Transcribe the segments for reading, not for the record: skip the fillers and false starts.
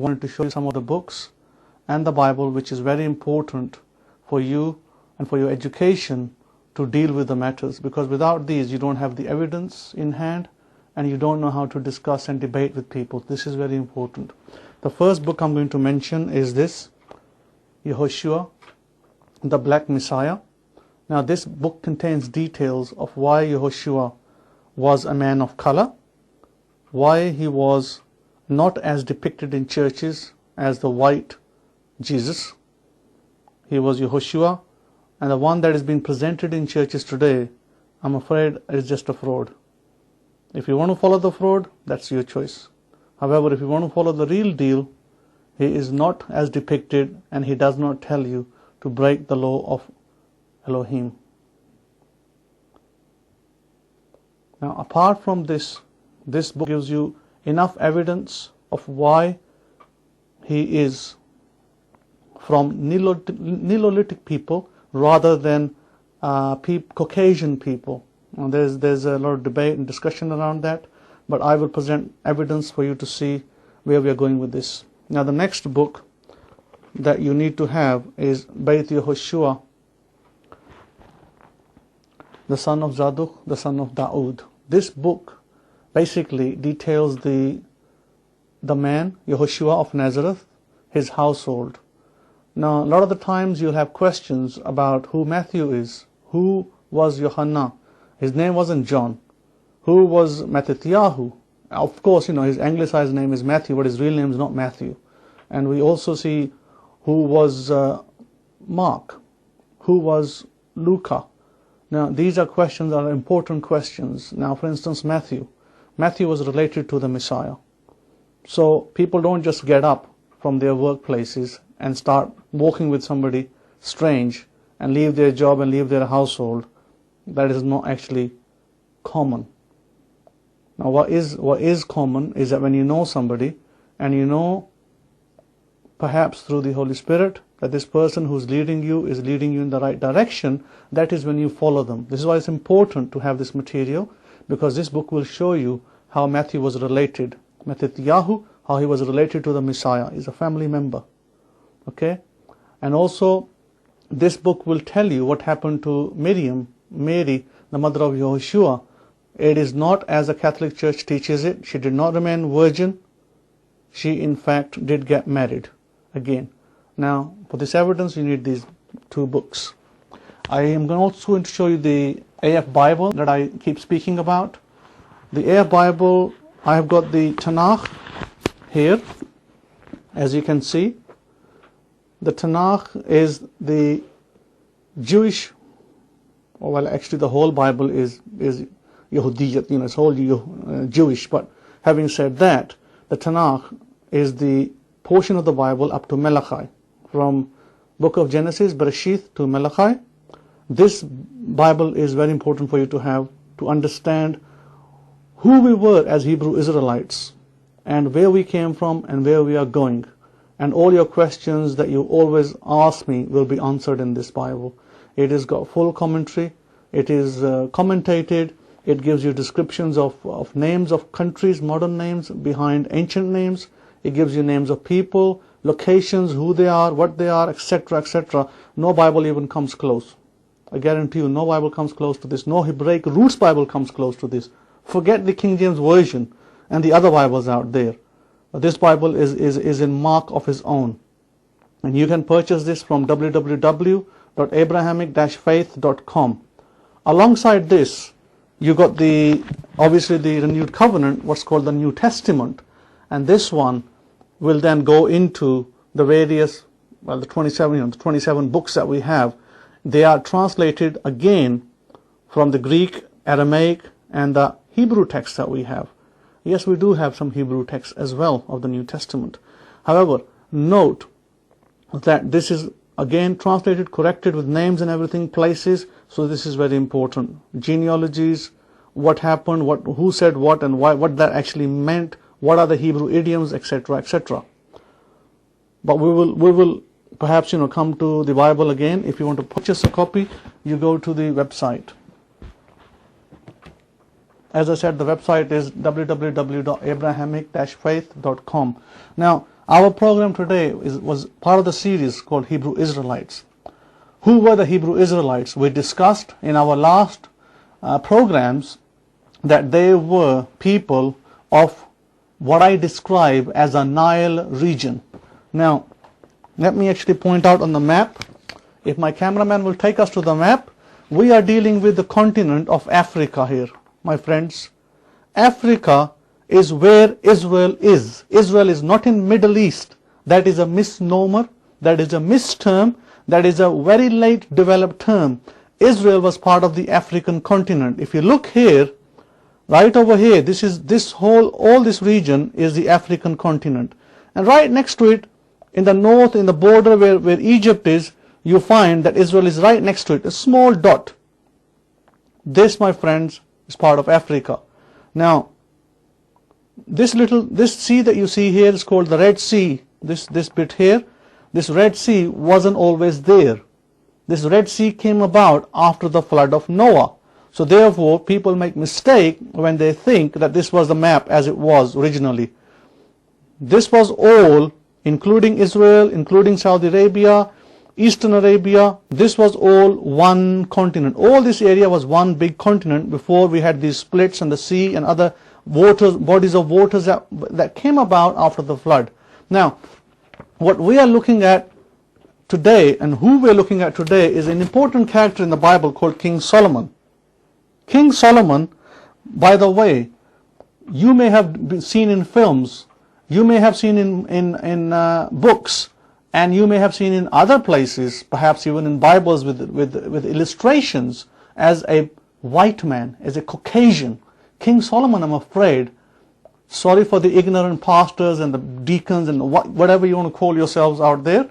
wanted to show you some of the books and the Bible which is very important for you and for your education to deal with the matters, because without these you don't have the evidence in hand and you don't know how to discuss and debate with people. This is very important. The first book I'm going to mention is this, Yehoshua, the Black Messiah. Now this book contains details of why Yehoshua was a man of color, why he was not as depicted in churches as the white Jesus. He was Yehoshua, and the one that is being presented in churches today, I'm afraid, is just a fraud. If you want to follow the fraud, that's your choice. However, if you want to follow the real deal, he is not as depicted, and he does not tell you to break the law of Elohim. Now, apart from this, this book gives you enough evidence of why he is from Neolithic people rather than Caucasian people. Now, there's a lot of debate and discussion around that, but I will present evidence for you to see where we are going with this. Now, the next book that you need to have is Beit Yehoshua, the son of Zadok, the son of Daud. This book basically details the man, Yehoshua of Nazareth, his household. Now, a lot of the times you'll have questions about who Matthew is, who was Yohanan. His name wasn't John. Who was Mattathiyahu? Of course, his anglicized name is Matthew, but his real name is not Matthew. And we also see who was Mark, who was Luca. Now, these are questions that are important questions. Now, for instance, Matthew was related to the Messiah. So people don't just get up from their workplaces and start walking with somebody strange and leave their job and leave their household. That is not actually common. Now, what is common is that when you know somebody and you know, perhaps through the Holy Spirit, that this person who's leading you is leading you in the right direction, that is when you follow them. This is why it's important to have this material, because this book will show you how Matthew was related. Mattathiyahu, how he was related to the Messiah. He's a family member. Okay? And also, this book will tell you what happened to Mary, the mother of Yehoshua. It is not as the Catholic Church teaches it. She did not remain virgin. She, in fact, did get married again. Now, for this evidence, you need these two books. I am also going to show you the AF Bible that I keep speaking about. The AF Bible, I have got the Tanakh here, as you can see. The Tanakh is the Jewish, well, actually the whole Bible is Yehudiyat, it's all Jewish. But having said that, the Tanakh is the portion of the Bible up to Malachi, from book of Genesis, Bereshith, to Malachi. This Bible is very important for you to have, to understand who we were as Hebrew Israelites and where we came from and where we are going. And all your questions that you always ask me will be answered in this Bible. It has got full commentary. It is commentated. It gives you descriptions of names of countries, modern names behind ancient names. It gives you names of people, locations, who they are, what they are, etc., etc. No Bible even comes close. I guarantee you, no Bible comes close to this. No Hebraic Roots Bible comes close to this. Forget the King James Version and the other Bibles out there. This Bible is in mark of its own. And you can purchase this from www.abrahamic-faith.com. Alongside this, you got obviously the renewed covenant, what's called the New Testament. And this one will then go into the various, the 27 books that we have. They are translated again from the Greek, Aramaic, and the Hebrew text that we have. Yes, we do have some Hebrew text as well of the New Testament. However, note that this is again translated, corrected with names and everything, places. So this is very important. Genealogies, what happened, who said what, and why, what that actually meant, what are the Hebrew idioms, etc., etc. But we will perhaps come to the Bible again. If you want to purchase a copy, you go to the website. As I said, the website is www.abrahamic-faith.com. Now, Our program today was part of the series called Hebrew Israelites. Who were the Hebrew Israelites? We discussed in our last programs that they were people of what I describe as a Nile region. Now, let me actually point out on the map. If my cameraman will take us to the map, we are dealing with the continent of Africa here, my friends. Africa is where Israel is. Israel is not in Middle East. That is a misnomer. That is a misterm. That is a very late developed term. Israel was part of the African continent. If you look here, right over here, all this region is the African continent. And right next to it, in the north, in the border where Egypt is, you find that Israel is right next to it, a small dot. This, my friends, is part of Africa. Now, this sea that you see here is called the Red Sea. This bit here, this Red Sea wasn't always there. This Red Sea came about after the flood of Noah. So therefore, people make mistake when they think that this was the map as it was originally. This was all, including Israel, including Saudi Arabia, Eastern Arabia, this was all one continent. All this area was one big continent before we had these splits and the sea and other bodies of waters that came about after the flood. Now, what we are looking at today and who we are looking at today is an important character in the Bible called King Solomon. King Solomon, by the way, you may have seen in films, you may have seen in books, and you may have seen in other places, perhaps even in Bibles with illustrations, as a white man, as a Caucasian. King Solomon, I'm afraid, sorry for the ignorant pastors and the deacons and whatever you want to call yourselves out there,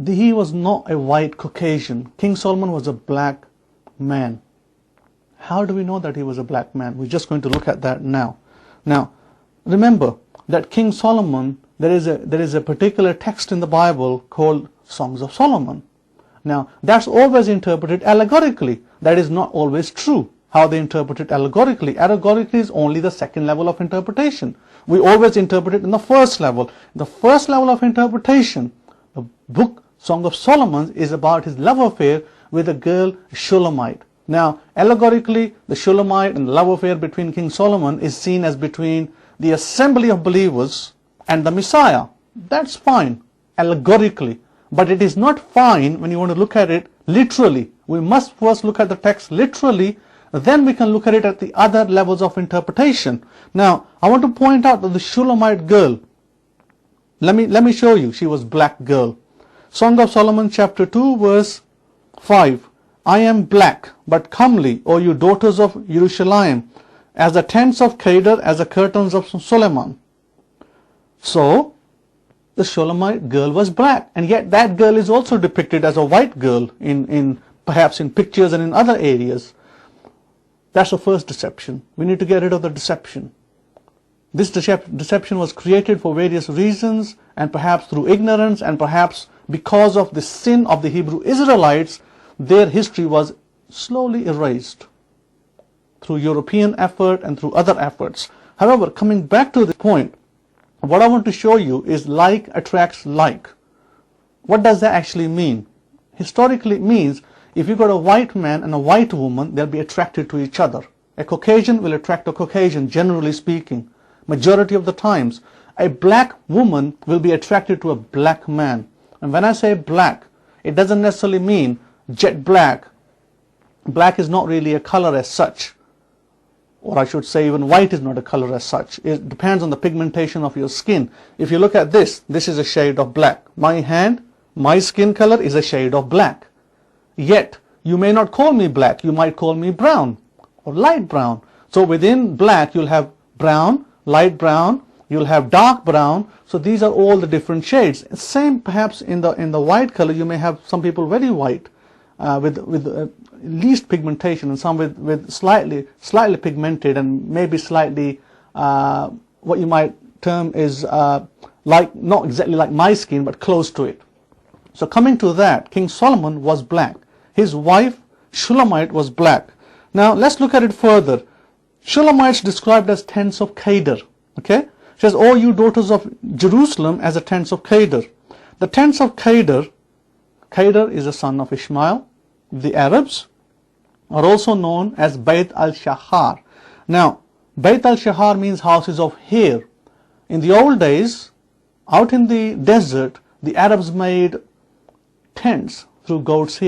he was not a white Caucasian. King Solomon was a black man. How do we know that he was a black man? We're just going to look at that now. Now, remember that King Solomon, there is a particular text in the Bible called Songs of Solomon. Now, that's always interpreted allegorically. That is not always true, how they interpret it allegorically. Allegorically is only the second level of interpretation. We always interpret it in the first level. The first level of interpretation, the book Song of Solomon, is about his love affair with a girl Shulamite. Now, allegorically, the Shulamite and the love affair between King Solomon is seen as between the assembly of believers and the Messiah. That's fine, allegorically. But it is not fine when you want to look at it literally. We must first look at the text literally, then we can look at it at the other levels of interpretation. Now, I want to point out that the Shulamite girl, let me show you, she was black girl. Song of Solomon chapter 2 verse 5. I am black, but comely, O you daughters of Jerusalem, as the tents of Kedar, as the curtains of Solomon. So, the Shulamite girl was black, and yet that girl is also depicted as a white girl perhaps in pictures and in other areas. That's the first deception. We need to get rid of the deception. This deception was created for various reasons, and perhaps through ignorance, and perhaps because of the sin of the Hebrew Israelites, their history was slowly erased through European effort and through other efforts. However, coming back to the point, what I want to show you is like attracts like. What does that actually mean? Historically, it means if you've got a white man and a white woman, they'll be attracted to each other. A Caucasian will attract a Caucasian, generally speaking. Majority of the times. A black woman will be attracted to a black man. And when I say black, it doesn't necessarily mean jet black. Black is not really a color as such. Or I should say even white is not a color as such. It depends on the pigmentation of your skin. If you look at this is a shade of black. My hand, my skin color is a shade of black. Yet, you may not call me black, you might call me brown or light brown. So within black you'll have brown, light brown, you'll have dark brown. So these are all the different shades. Same perhaps in the white color, you may have some people very white with least pigmentation, and some with slightly pigmented and maybe slightly what you might term is like not exactly like my skin but close to it. So coming to that, King Solomon was black. His wife Shulamite was black. Now let's look at it further. Shulamites described as tents of Kedar. Okay, It says, O you daughters of Jerusalem, as the tents of Kedar. The tents of Kedar, Kedar is a son of Ishmael. The Arabs are also known as Bayt al-Shahar. Now, Bayt al-Shahar means houses of hair. In the old days, out in the desert, the Arabs made tents through goat's hair.